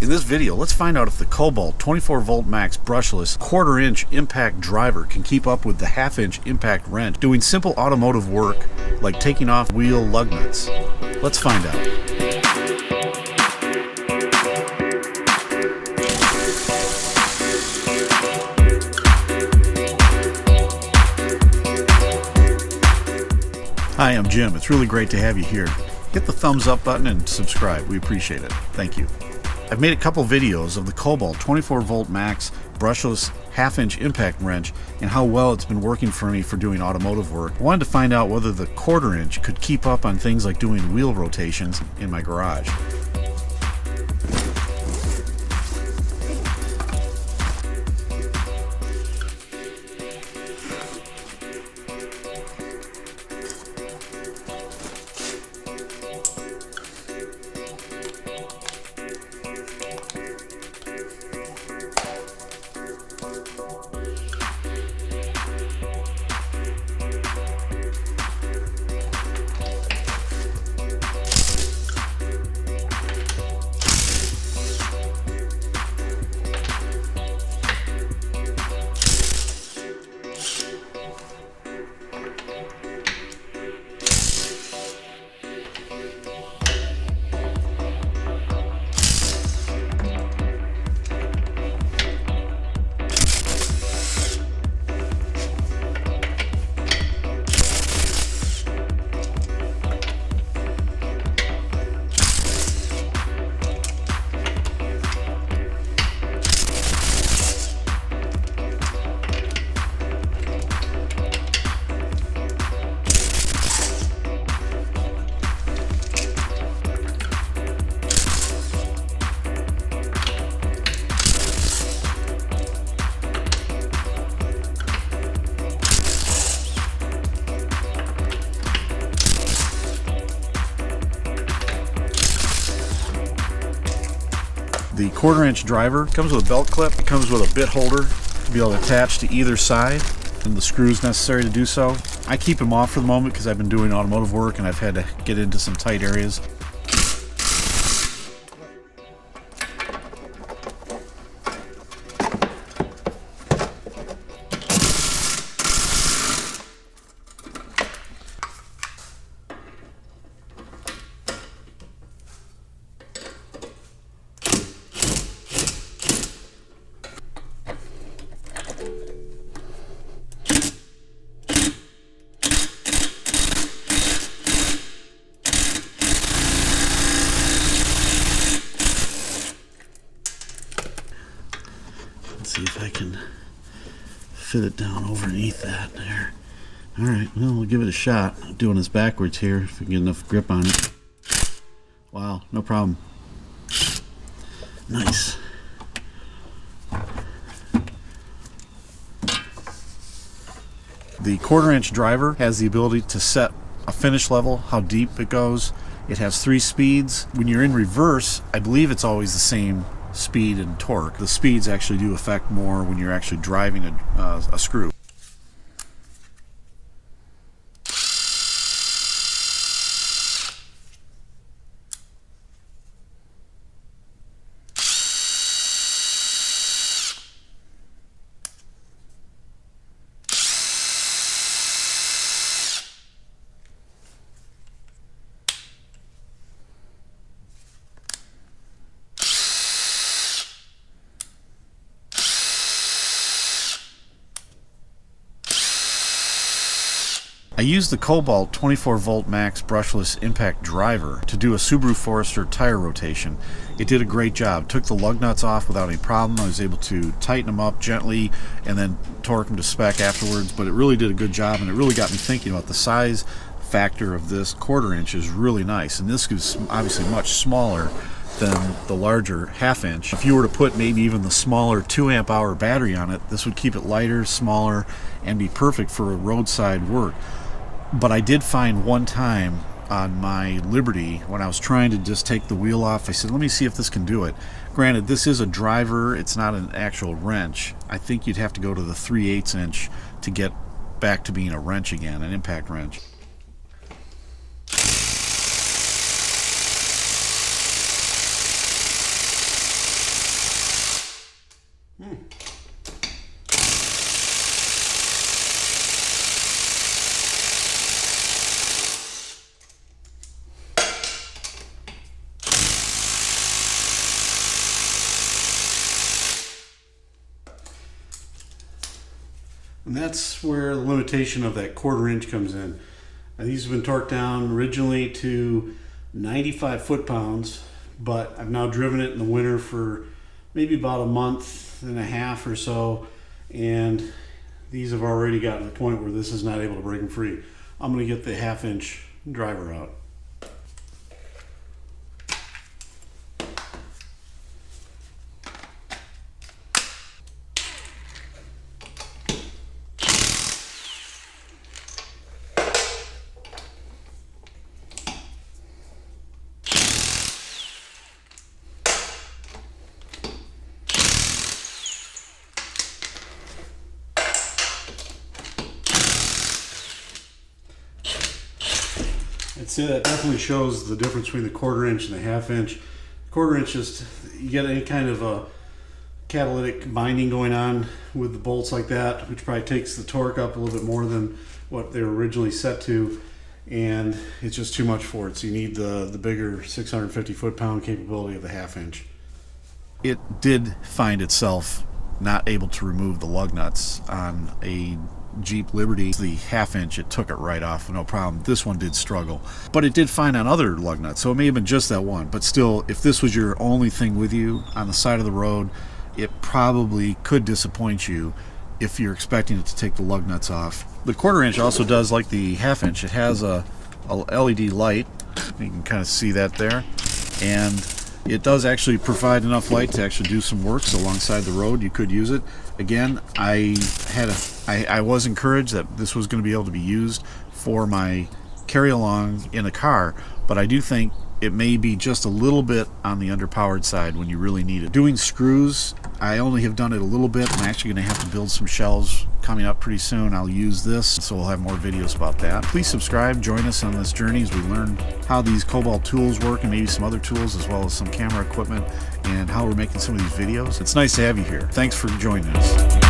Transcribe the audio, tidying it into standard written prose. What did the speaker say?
In this video, let's find out if the Kobalt 24v Max Brushless 1/4 inch impact driver can keep up with the 1/2 inch impact wrench doing simple automotive work like taking off wheel lug nuts. Let's find out. Hi, I'm Jim. It's really great to have you here. Hit the thumbs up button and subscribe. We appreciate it. Thank you. I've made a couple videos of the Kobalt 24v Max Brushless 1/2 inch impact wrench and how well it's been working for me for doing automotive work. I wanted to find out whether the 1/4 inch could keep up on things like doing wheel rotations in my garage. The 1/4 inch driver comes with a belt clip. It comes with a bit holder to be able to attach to either side and the screws necessary to do so. I keep them off for the moment because I've been doing automotive work and I've had to get into some tight areas. See if I can fit it down underneath that there. Alright, well, we'll give it a shot. I'm doing this backwards here if we can get enough grip on it. Wow, no problem. Nice. The 1/4 inch driver has the ability to set a finish level, how deep it goes. It has 3 speeds. When you're in reverse, I believe it's always the same speed and torque. The speeds actually do affect more when you're actually driving a screw. I used the Kobalt 24v Max Brushless Impact Driver to do a Subaru Forester tire rotation. It did a great job. Took the lug nuts off without any problem. I was able to tighten them up gently and then torque them to spec afterwards, but it really did a good job, and it really got me thinking about the size factor of this 1/4 inch is really nice, and this is obviously much smaller than the larger 1/2 inch. If you were to put maybe even the smaller 2 amp hour battery on it, this would keep it lighter, smaller, and be perfect for roadside work. But I did find one time on my Liberty when I was trying to just take the wheel off, I said, let me see if this can do it. Granted, this is a driver, it's not an actual wrench. I think you'd have to go to the 3/8 inch to get back to being a wrench again, an impact wrench. And that's where the limitation of that 1/4 inch comes in. Now, these have been torqued down originally to 95 foot-pounds, but I've now driven it in the winter for maybe about a month and a half or so, and these have already gotten to the point where this is not able to break them free. I'm going to get the 1/2 inch driver out. I'd say that definitely shows the difference between the 1/4 inch and the 1/2 inch. 1/4 inch, just you get any kind of a catalytic binding going on with the bolts like that, which probably takes the torque up a little bit more than what they were originally set to, and it's just too much for it. So you need the bigger 650 foot-pound capability of the 1/2 inch. It did find itself not able to remove the lug nuts on a Jeep Liberty. The 1/2 inch, it took it right off, no problem. This one did struggle, but it did find on other lug nuts, so it may have been just that one. But still, if this was your only thing with you on the side of the road, it probably could disappoint you if you're expecting it to take the lug nuts off. The 1/4 inch also does like the 1/2 inch. It has a LED light. You can kind of see that there, and it does actually provide enough light to actually do some work. So alongside the road, you could use it. Again, I was encouraged that this was going to be able to be used for my carry-along in a car, but I do think it may be just a little bit on the underpowered side when you really need it. Doing screws, I only have done it a little bit. I'm actually going to have to build some shelves coming up pretty soon. I'll use this, so we'll have more videos about that. Please subscribe, join us on this journey as we learn how these Kobalt tools work, and maybe some other tools, as well as some camera equipment and how we're making some of these videos. It's nice to have you here. Thanks for joining us.